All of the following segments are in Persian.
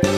به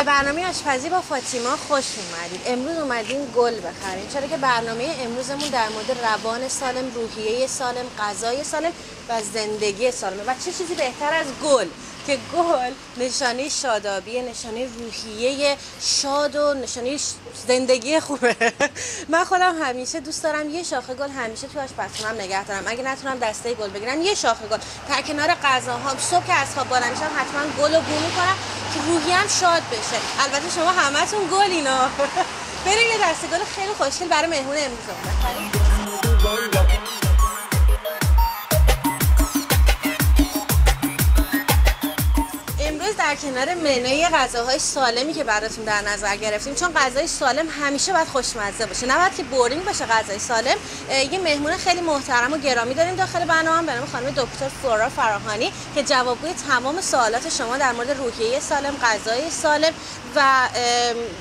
برنامه آشپزی با فاطیما خوش اومدید. امروز اومدیم گل بخریم، چرا که برنامه امروزمون در مورد روان سالم، روحیه سالم، غذای سالم و زندگی سالمه. و چه چیزی بهتر از گل که گل نشانه شادابی، نشانه روحیه شاد و نشانه زندگی خوبه. من خودم همیشه دوست دارم یه شاخه گل همیشه توی آشپزخونه‌ام نگه دارم. اگه نتونم دسته گل بگیرم، یه شاخه گل در کنار غذاهام. صبح که از خواب بلند میشم حتما گل رو بو میکنم که روحیم شاد بشه. البته شما همتون گل اینا. بریم یه دسته گل خیلی خوشگل برای مهمون امروزمون بخریم. در کنار منوی غذاهای سالمی که براتون در نظر گرفتیم، چون غذای سالم همیشه باید خوشمزه باشه، نباید که بورینگ باشه غذای سالم. یه مهمون خیلی محترم و گرامی داریم داخل برنامه به نام خانم دکتر فلورا فراهانی که جوابگوی تمام سوالات شما در مورد روحیه سالم، غذای سالم و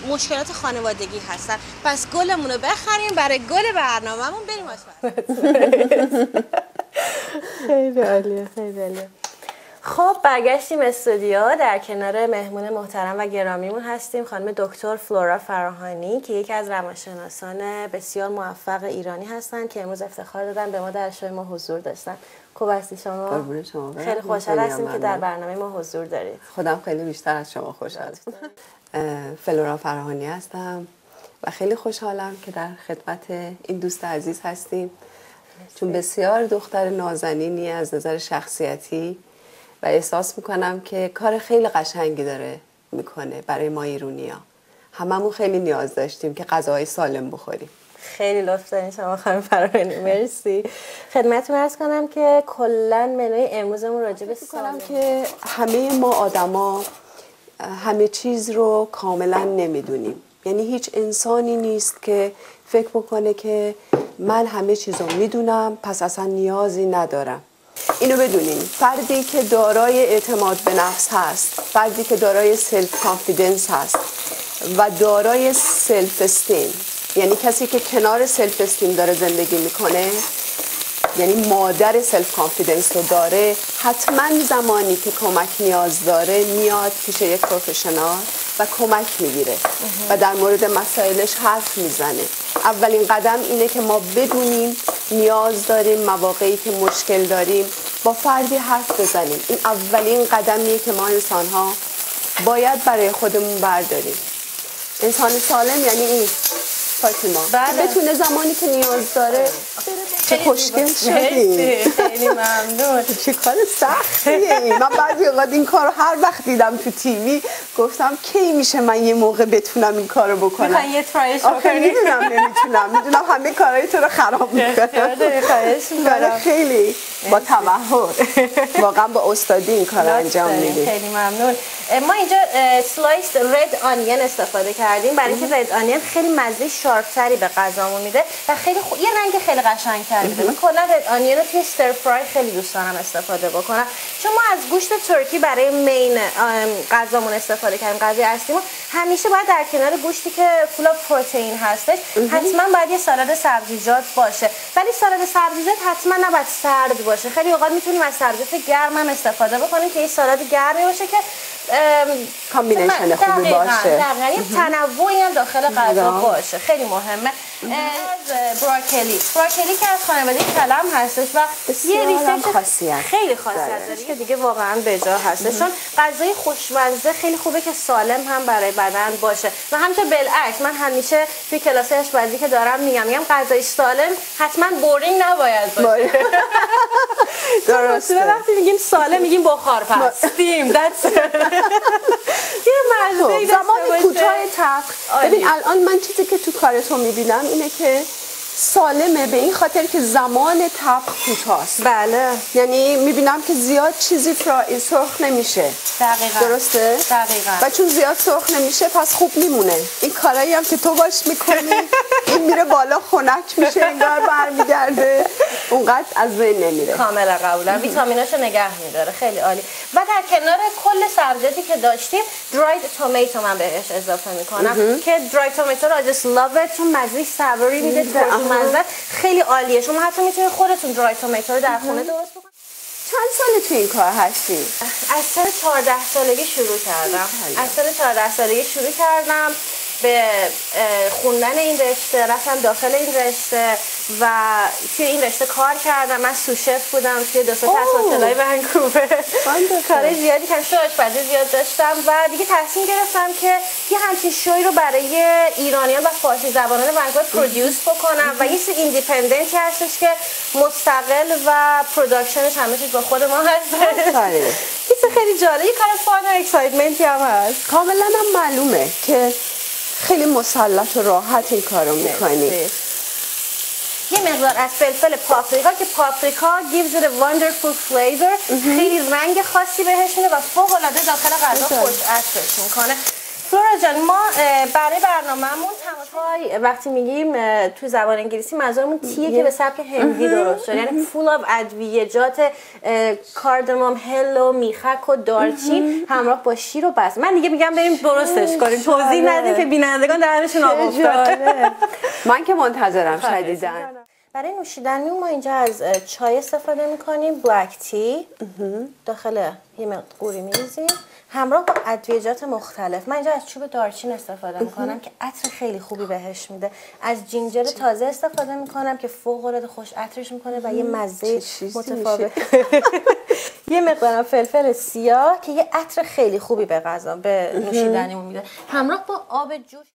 مشکلات خانوادگی هستن. پس گلمون رو بخریم برای گل برنامه‌مون، بریم آشپزی. خیلی عالیه، خیلی عالیه. خب برگشتیم استودیو. در کنار مهمون محترم و گرامیمون هستیم خانم دکتر فلورا فراهانی که یکی از روانشناسان بسیار موفق ایرانی هستن که امروز افتخار دادن به ما در شوی ما حضور داشتن. خوب هستی شما؟ قربون شما. خیلی خوشحال هستیم که در برنامه ما حضور دارید. خودم خیلی بیشتر از شما خوشحالم. فلورا فراهانی هستم و خیلی خوشحالم که در خدمت این دوست عزیز هستیم، چون بسیار دختر نازنینی از نظر شخصیتی و احساس میکنم که کار خیلی قشنگی داره میکنه برای ما ایرونیا. هممون خیلی نیاز داشتیم که غذاهای سالم بخوریم. خیلی لطف دارین شما خانم فراهانی، مرسی. خدمتتون عرض کنم که کلا منوی امروزمون راجع به سالم که همه ما آدما همه چیز رو کاملا نمیدونیم. یعنی هیچ انسانی نیست که فکر بکنه که من همه چیز رو میدونم پس اصلا نیازی ندارم. اینو بدونین، فردی که دارای اعتماد به نفس هست، فردی که دارای سلف کانفیدنس هست و دارای سلف استیم، یعنی کسی که کنار سلف استیم داره زندگی میکنه، یعنی مادر سلف کانفیدنس رو داره، حتما زمانی که کمک نیاز داره میاد پیش یک پروفشنال و کمک میگیره و در مورد مسائلش حرف میزنه. اولین قدم اینه که ما بدونیم نیاز داریم، مواقعی که مشکل داریم با فردی حرف بزنیم. این اولین قدمیه که ما انسان ها باید برای خودمون برداریم. انسان سالم یعنی این فاطیما بتونه زمانی که نیاز داره. چه خوشگل شدی، خیلی ممنون. چه کار سختیه. من بعضی اوقات این کار رو هر وقت دیدم تو تیوی گفتم کی میشه من یه موقع بتونم این کار رو بکنم. میخوای یه ترایش بکنی؟ میدونم نمیتونم، میدونم همه کارهای تو رو خراب میکنم. خیلی با تبحر واقعا با استادی این کار انجام میدی. خیلی ممنون. ما اینجا سلایس رد آنین استفاده کردیم برای اینکه رد آنین خیلی مزه شارپ‌تری به غذامون میده و خیلی یه رنگ خیلی قشنگ‌تر میده. من کلا رد آنین رو توی استر فرای خیلی دوست دارم استفاده بکنم، چون ما از گوشت ترکی برای مین غذامون استفاده کردیم. غذای اصلیمون همیشه باید در کنار گوشتی که فول آف پروتئین هستش حتما باید یه سالاد سبزیجات باشه، ولی سالاد سبزیجات حتما نباید سرد باشه. خیلی اوقات میتونیم از سبزیجات گرم هم استفاده بکنیم که یه سالاد گرمی باشه که کامبینیشن خوبی باشه. یه تنوعی هم داخل غذا باشه. خیلی مهمه. براکلی که از خانواده کلم هستش و یه ریزش خیلی خاصیت داره که دیگه واقعا بجا هستش، چون غذای خوشمزه خیلی خوبه که سالم هم برای بدن باشه. و همینطور بالعکس من همیشه توی کلاس آشپزی که دارم میگم غذای سالم حتما بورینگ نباید باشه. درسته. وقتی میگیم سالم میگیم بخار پس استیم یه مزه زمان کوتاه طبخ. ببین الان من چیزی که تو کار تو میبینم اینه که سالمه به این خاطر که زمان طبخ کوتاست. بله. یعنی میبینم که زیاد چیزی سرخ نمیشه. دقیقاً. درسته؟ دقیقاً. و چون زیاد سرخ نمیشه پس خوب میمونه. این کارایی هم که تو باش میکنی این میره بالا خنک میشه انگار برمیگرده، اونقدر از بین نمیره. کاملا قبولم. ویتامیناشو نگه میداره، خیلی عالی. و در کنار کل سبزیجاتی که داشتیم دراید تومیتو من بهش اضافه میکنم که دراید تومیتو رو I just love it، چون مزه سوری میده، ترش مزه خیلی عالیه. شما حتی میتونید خودتون دراید تومیتو رو در خونه درست بکنید. چند سال تو این کار هستی؟ از سال 14 سالگی شروع کردم. از سال 14 سالگی شروع کردم به خوندن این رشته، رفتم داخل این رشته و توی این رشته کار کردم. من سوشف بودم توی دو تا هتل‌های ونکوور. کار زیادی کردم، شو آشپزی زیاد داشتم و دیگه تصمیم گرفتم که یه همچین شوی رو برای ایرانیان و فارسی زبانان ونکوور پرودیوس بکنم و یه چیز ایندیپندنتی هستش که مستقل و پروداکشنش همه چیز با خود ما هست. چیز خیلی جالبه، یه کار فان و اکسایتمنتی هم هست. کاملا هم معلومه که خیلی مسلط و راحت این کارو میکنی. یه مقدار از فلفل پاپریکا که پاپریکا gives it a wonderful flavor، خیلی رنگ خاصی بهش میده و فوق العاده داخل غذا خوش عطرش میکنه. فلورا جان، ما برای برنامه‌مون تماشای وقتی میگیم تو زبان انگلیسی منظورمون تیه که به سبک هندی درست شده، یعنی فول آف ادویجات کارداموم، هلو، میخک و دارچین همراه با شیر و بس. من دیگه میگم بریم درستش کنیم، توضیح ندیم که بینندگان درنشون آب افتاده. من که منتظرم شدیداً. برای نوشیدنی ما اینجا از چای استفاده میکنیم، بلک تی، داخل یه مقداری میریزیم همراه با ادویجات مختلف. من اینجا از چوب دارچین استفاده میکنم که عطر خیلی خوبی بهش میده. از جینجر تازه استفاده میکنم که فوق العاده خوش عطرش میکنه و یه مزه متفاوت. یه مقدار فلفل سیاه که یه عطر خیلی خوبی به غذا، به نوشیدنیمون میده، همراه با آب جوش.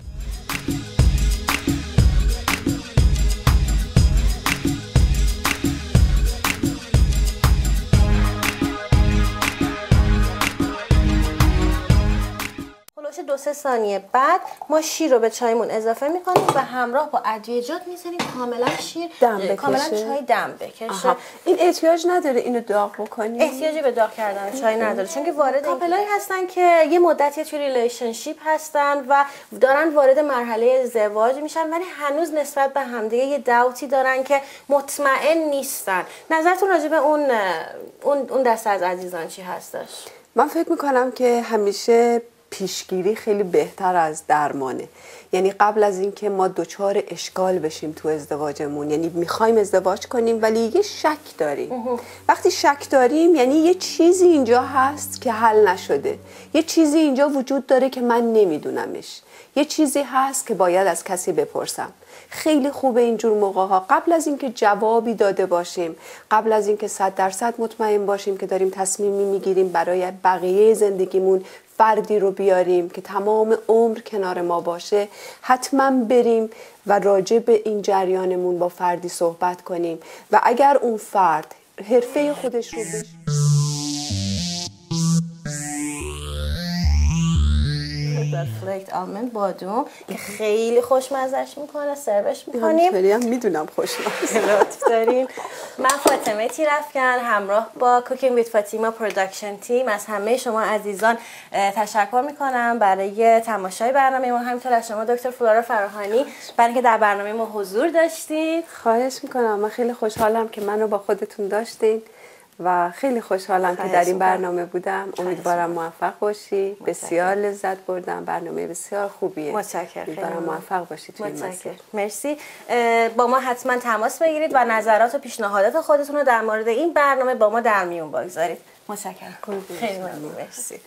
دو سه ثانیه بعد ما شیر رو به چایمون اضافه میکنیم و همراه با ادویجات میذاریم کاملا شیر کاملا چای دم بکشه. این احتیاج نداره اینو داغ بکنی؟ احتیاجی به داغ کردن چای نداره، چون که وارد کاپلایی هستن که یه مدتی توی ریلیشنشیپ هستن و دارن وارد مرحله ازدواج میشن ولی هنوز نسبت به همدیگه یه داوتی دارن که مطمئن نیستن. نظرتون راجع به اون دسته از عزیزان چی هستش؟ من فکر میکنم که همیشه پیشگیری خیلی بهتر از درمانه. یعنی قبل از اینکه ما دچار اشکال بشیم تو ازدواجمون، یعنی میخوایم ازدواج کنیم ولی یه شک داریم. وقتی شک داریم یعنی یه چیزی اینجا هست که حل نشده، یه چیزی اینجا وجود داره که من نمیدونمش، یه چیزی هست که باید از کسی بپرسم. خیلی خوبه اینجور موقع‌ها قبل از اینکه جوابی داده باشیم، قبل از اینکه 100% مطمئن باشیم که داریم تصمیمی میگیریم برای بقیه زندگیمون فردی رو بیاریم که تمام عمر کنار ما باشه، حتما بریم و راجع به این جریانمون با فردی صحبت کنیم و اگر اون فرد حرفه خودش رو فلکت آلمند بادوم که خیلی خوشمزه‌اش میکنه، سروش میکنیم. خیلی هم میدونم خوشمزه. لطف دارین. من فاطمه تیرافکن همراه با کوکینگ ویت فاطیما پروداکشن تیم از همه شما عزیزان تشکر میکنم برای تماشای برنامه ما، همینطور از شما دکتر فلورا فراهانی برای اینکه در برنامه ما حضور داشتید. خواهش میکنم. من خیلی خوشحالم که منو با خودتون داشتین و خیلی خوشحالم که در این برنامه بودم. امیدوارم موفق باشی. بسیار لذت بردم. برنامه بسیار خوبیه. متشکرم. امیدوارم موفق باشی توی این مسیر. مرسی. با ما حتما تماس بگیرید و نظرات و پیشنهادات خودتون رو در مورد این برنامه با ما در میون بگذارید. متشکرم. خیلی ممنون. مرسی.